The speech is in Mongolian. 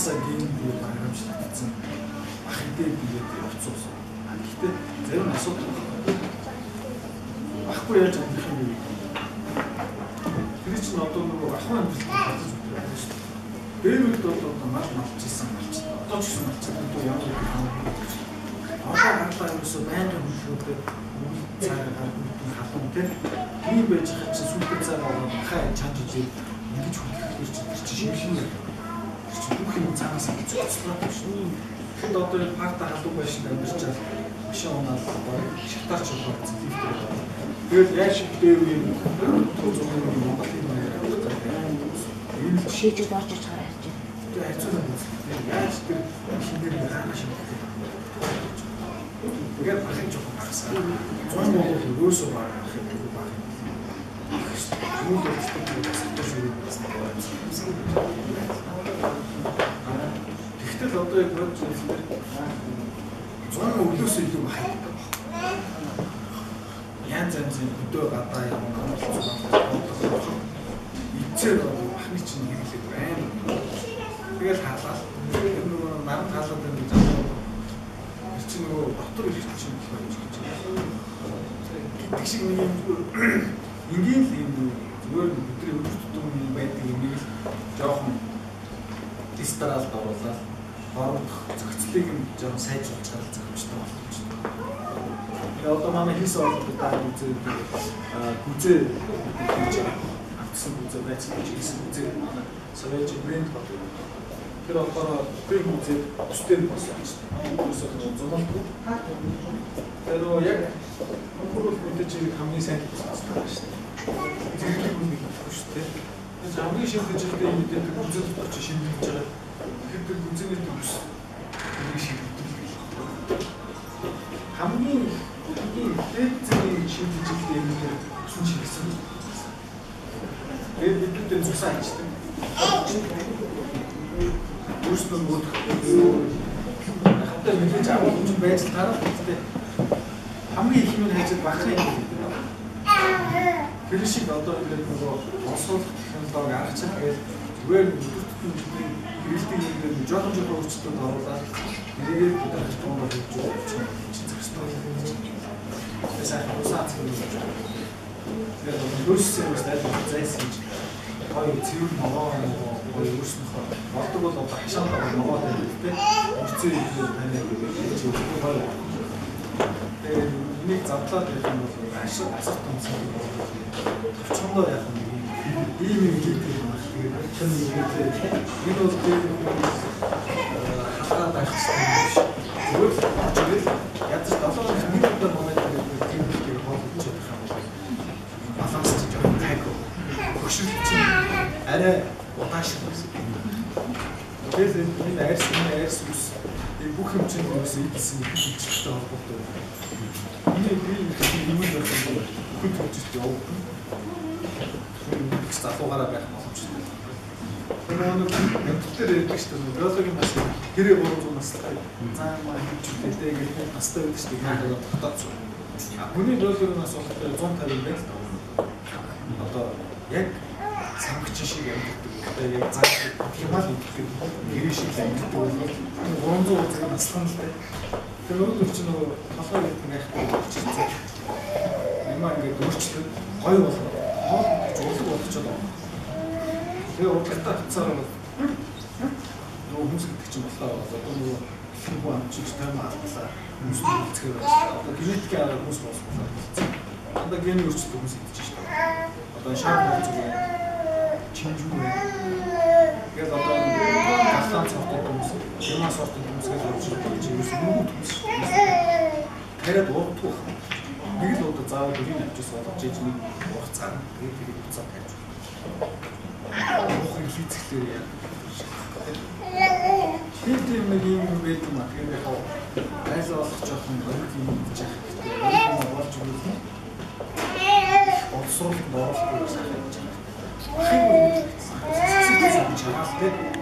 Угаасаа геймдээ багамжлагдсан ах идээ бигээд явцсан. Гэхдээ зарим асуудал ахгүй яаж амжих юм бэ? Тэр чинь одоо нөгөө ахын амжилттай хатаж үздэг байна шүү дээ. Тэр үед одоо малчсан малч. Одоо ч гэсэн малчсан доо ямар нэг юм. Одоо харлаа ерөөсөө байнгын хөлөөд цаагаар хатан тэр ийм байж хаа чи сүүлдээ цаагаар хаа чанж ижил ингэж хөдлөх чи шинэ бүх юм цаагаас гэж цоцлоо шүү. Тэгэхэд одоо парта халуун байшин амьдарч байгаа машин унаад шатаарч байгаа зэвтэй. Тэгээд яаж дээр юм тооцоо юм Монгол юм аа. Энэ шийдэж орж иж хараа ярьж байна. Тэгээд хайцуулаа яаж тэр шинээр хаана шиг. Тэгээд бахиж байгаа гэсэн. Зүүн Монгол өөрсөө баг юм. Юу гэж тэгэхээр одоо яг бодож үзэхээр зүүн өглөөс илүү хайдаг. Янз янзын өдөө гадаа юм аа. Ицээр бахны чинь хэлээд байна. Тэгээд хаалаа. Нөгөө наран хаалаад байна гэж байна. Чи нөгөө дотор ирэх чинь болж гэж байна. Гэдэг шиг нэг юм ингээл юм зүгээр бидний өвчтөн юм байдаг юм нэг жоохон дистралд оруулаад хоорондох зохицлыг нь жоохон сайжруулж чадах зохимжтой болох юм шиг. Тэгээ одоо манай хийсэн бодлоо үзээ гүзээ авсан гүзээ байсан гэж хийсэн гүзээ совэж брэнд бодлоо. Тэр одоо брэнд гүзээ өстэй болсон юм шиг. Өсөж зомолтгүй. Тэр яг хөрөөл мэдээж хамгийн сайн болсон байна шүү дээ. Зэрэг нэг шүү дээ. Тэгээд хамгийн шилдэж байгаа юм дээр гүзээ очиж шимжиж байгаа. Тэгэхээр гүзээний төвс нэг шимжиж. Хамгийн дэцний шимжиж байгаа юм дээр үсэн шигсэн. Тэгээд бидний зүсаа хийдэг. Өөрсдөө мод хатаа мэдээж авах юм байж тарах гэдэг хамгийн их юм хайж багах юм. Тэр шиг одоо ингээд нөгөө онцлог технологи аргач тэгээд зүгээр өдөртний гэрэлтийн ингээд жоохон өөрчлөлтөд оруулаад нэрээр бүдэрч тооноо хийж байгаа чинь зөвхөн сайхан усаац юм. Тэгээд өөрсдөө зайсан гэж гоё цэвэр ногоо гоё өөрснөхөө болдог бол одоо хашаанд ногоо тавьдаг те үрцээ таньдаг гэж өгөх гоё. Тэгээд энийг завдлаад байх юм бол ашиг асар том зүйл болно. Төвчөндөө яах юм бэ? Ийм юм хийдэг юм байна. Тэгээд чинь энэ бол тэр хатаа байх хэрэгтэй. Зүгээр ядаж 7 минутаар момент гэдэг тийм нэг хоолж чадах юм бол баланс ч жоохон тайг. Хөшөлт арай удаашгүй байсан. Тэгээд энэ айрс ус энэ бүх юм чинь ерөөсөө ийдсэн хэлцэлтэй холбоотой. Энэ юм байх юм бол хүн төвчөж явах. Их залуугаараа байх боломжтой. Энэ дээр ярьдаг шүү дээ. Биологийн бас хэрэг 300 настай. Заамаа хэмжүүлэлтэй гэдэг настай байдаг шүү дээ. Тэгээд тогтооцсон. Хүний биологийн нас бол 150 байх. Одоо яг самгч шиг амьддаг. Яг заа хямал гэдэг гэрээ шиг амьддаг бол 300 цаг наслан л дээ. Тэр өөрөөр чинь нөгөө толгой гэдэг нь айхгүй болчихсон. Ямаа ингээд өөрчлөлт гоё болно. Хоол зурлаг болчиход байна. Тэгээ урдтаа хацаар нөгөө хүмүүс гэдэг чинь болохоор одоо нөгөө хүү амчиж тайм хаалтлаа хүмүүс үлцгээр байна. Одоо генетикийн арга хүмүүс болсоо. Одоо гений өөрчлөлт хүмүүс идэж байна. Одоо шаардлага зүгээр чинжгүй. Тэгээд одоо галлан сортын хүмүүс, ямаа сортын хүмүүс гэж өөрчлөлт хийж ерөөс нүгүүд хүмүүс. Тэрээд урдгүй. Нэг л удаа заавал үрийг авчиж болгож иж нэг урцгаа. Тэгээд тэрийг буцаад тавьж. Охин хийцгэлээр яа. Тэр нэг юм байдаг маа. Тэгээд яг айлаа болох жоохон өрг юм хийж явах хэрэгтэй. Өрг болж өгөх. Олсрол боолох гэж байна. Хин үгүй чамаас тэгээд